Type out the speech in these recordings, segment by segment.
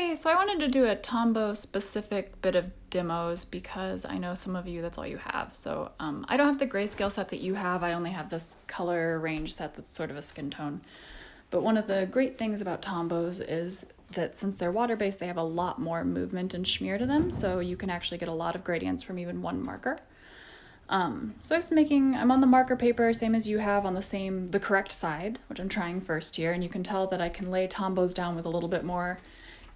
Hey, so I wanted to do a Tombow specific bit of demos because I know some of you, that's all you have. So I don't have the grayscale set that you have. I only have this color range set that's sort of a skin tone. But one of the great things about Tombows is that since they're water-based, they have a lot more movement and smear to them. So you can actually get a lot of gradients from even one marker. So I'm on the marker paper, same as you have, on the correct side, which I'm trying first here. And you can tell that I can lay Tombows down with a little bit more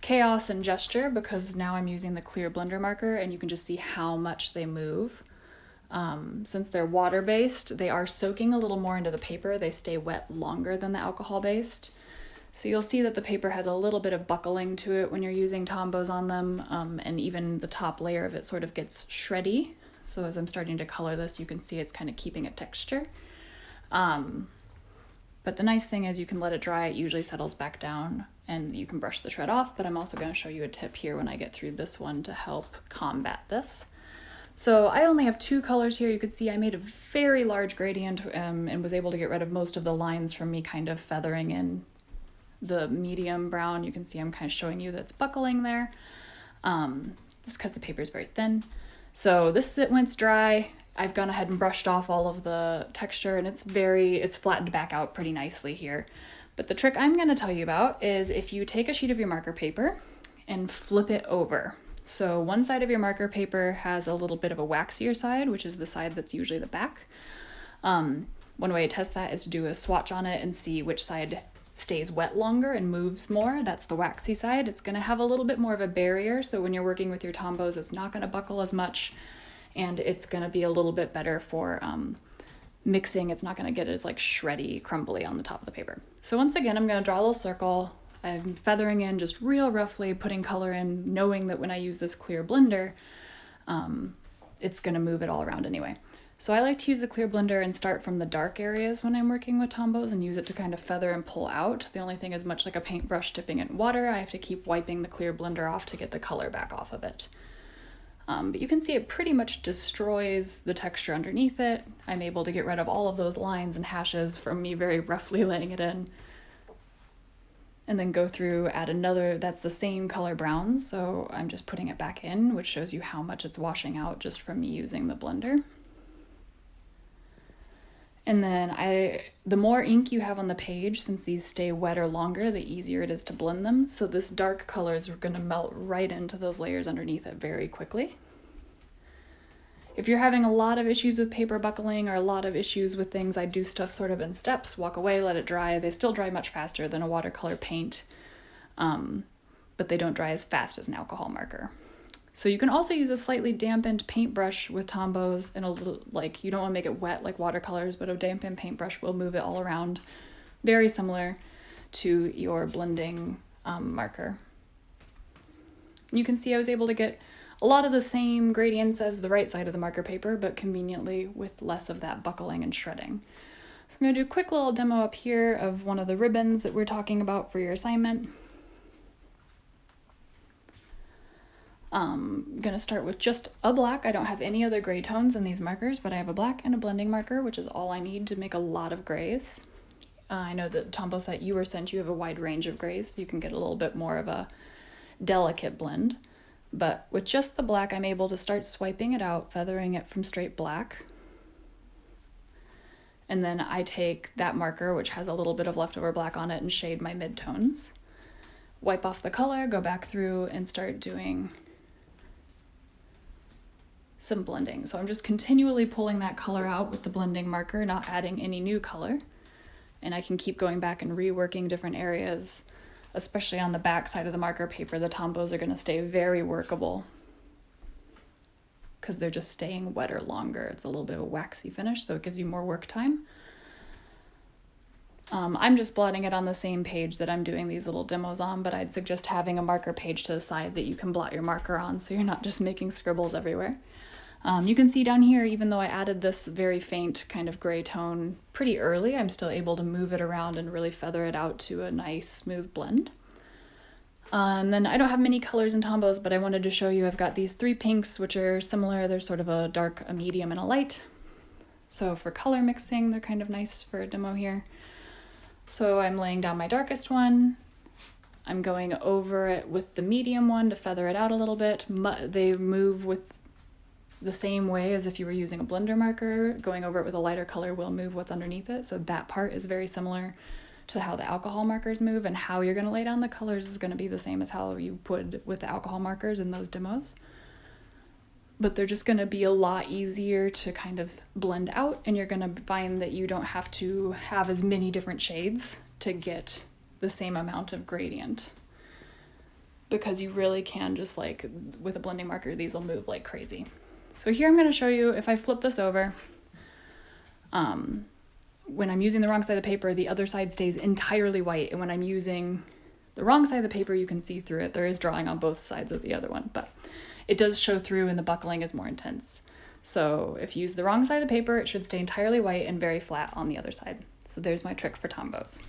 chaos and gesture because now I'm using the clear blender marker and you can just see how much they move. Since they're water-based, they are soaking a little more into the paper. They stay wet longer than the alcohol-based. So you'll see that the paper has a little bit of buckling to it when you're using Tombows on them, and even the top layer of it sort of gets shreddy. So as I'm starting to color this, you can see it's kind of keeping a texture. But the nice thing is you can let it dry, it usually settles back down and you can brush the shred off, but I'm also going to show you a tip here when I get through this one to help combat this. So I only have two colors here. You can see I made a very large gradient and was able to get rid of most of the lines from me kind of feathering in the medium brown. You can see I'm kind of showing you that's buckling there. This is because the paper is very thin. So this is it when it's dry. I've gone ahead and brushed off all of the texture and it's flattened back out pretty nicely here. But the trick I'm going to tell you about is if you take a sheet of your marker paper and flip it over. So one side of your marker paper has a little bit of a waxier side, which is the side that's usually the back. One way to test that is to do a swatch on it and see which side stays wet longer and moves more. That's the waxy side. It's going to have a little bit more of a barrier, so when you're working with your Tombows, it's not going to buckle as much, and it's going to be a little bit better for mixing. It's not going to get as like shreddy, crumbly on the top of the paper. So once again, I'm going to draw a little circle. I'm feathering in just real roughly, putting color in, knowing that when I use this clear blender, it's going to move it all around anyway. So I like to use the clear blender and start from the dark areas when I'm working with Tombows and use it to kind of feather and pull out. The only thing is, much like a paintbrush dipping it in water, I have to keep wiping the clear blender off to get the color back off of it. But you can see it pretty much destroys the texture underneath it. I'm able to get rid of all of those lines and hashes from me very roughly laying it in. And then go through, add another, that's the same color brown, so I'm just putting it back in, which shows you how much it's washing out just from me using the blender. And then the more ink you have on the page, since these stay wetter longer, the easier it is to blend them. So this dark color is going to melt right into those layers underneath it very quickly. If you're having a lot of issues with paper buckling or a lot of issues with things, I do stuff sort of in steps, walk away, let it dry. They still dry much faster than a watercolor paint, but they don't dry as fast as an alcohol marker. So you can also use a slightly dampened paintbrush with Tombows, and you don't want to make it wet like watercolors, but a dampened paintbrush will move it all around, very similar to your blending marker. You can see I was able to get a lot of the same gradients as the right side of the marker paper, but conveniently with less of that buckling and shredding. So I'm going to do a quick little demo up here of one of the ribbons that we're talking about for your assignment. I'm going to start with just a black. I don't have any other gray tones in these markers, but I have a black and a blending marker, which is all I need to make a lot of grays. I know that the Tombow set you were sent, you have a wide range of grays, so you can get a little bit more of a delicate blend. But with just the black, I'm able to start swiping it out, feathering it from straight black. And then I take that marker, which has a little bit of leftover black on it, and shade my midtones. Wipe off the color, go back through, and start doing some blending. So I'm just continually pulling that color out with the blending marker, not adding any new color. And I can keep going back and reworking different areas, especially on the back side of the marker paper. The Tombows are going to stay very workable because they're just staying wetter longer. It's a little bit of a waxy finish, so it gives you more work time. I'm just blotting it on the same page that I'm doing these little demos on, but I'd suggest having a marker page to the side that you can blot your marker on so you're not just making scribbles everywhere. You can see down here, even though I added this very faint kind of gray tone pretty early, I'm still able to move it around and really feather it out to a nice smooth blend. And then I don't have many colors in Tombows, but I wanted to show you I've got these three pinks, which are similar. They're sort of a dark, a medium, and a light. So for color mixing, they're kind of nice for a demo here. So I'm laying down my darkest one. I'm going over it with the medium one to feather it out a little bit. They move with the same way as if you were using a blender marker. Going over it with a lighter color will move what's underneath it. So that part is very similar to how the alcohol markers move, and how you're going to lay down the colors is going to be the same as how you would with the alcohol markers in those demos. But they're just going to be a lot easier to kind of blend out, and you're going to find that you don't have to have as many different shades to get the same amount of gradient, because you really can just like with a blending marker, these will move like crazy. So here I'm going to show you, if I flip this over, when I'm using the wrong side of the paper, the other side stays entirely white. And when I'm using the wrong side of the paper, you can see through it. There is drawing on both sides of the other one, but it does show through and the buckling is more intense. So if you use the wrong side of the paper, it should stay entirely white and very flat on the other side. So there's my trick for Tombows.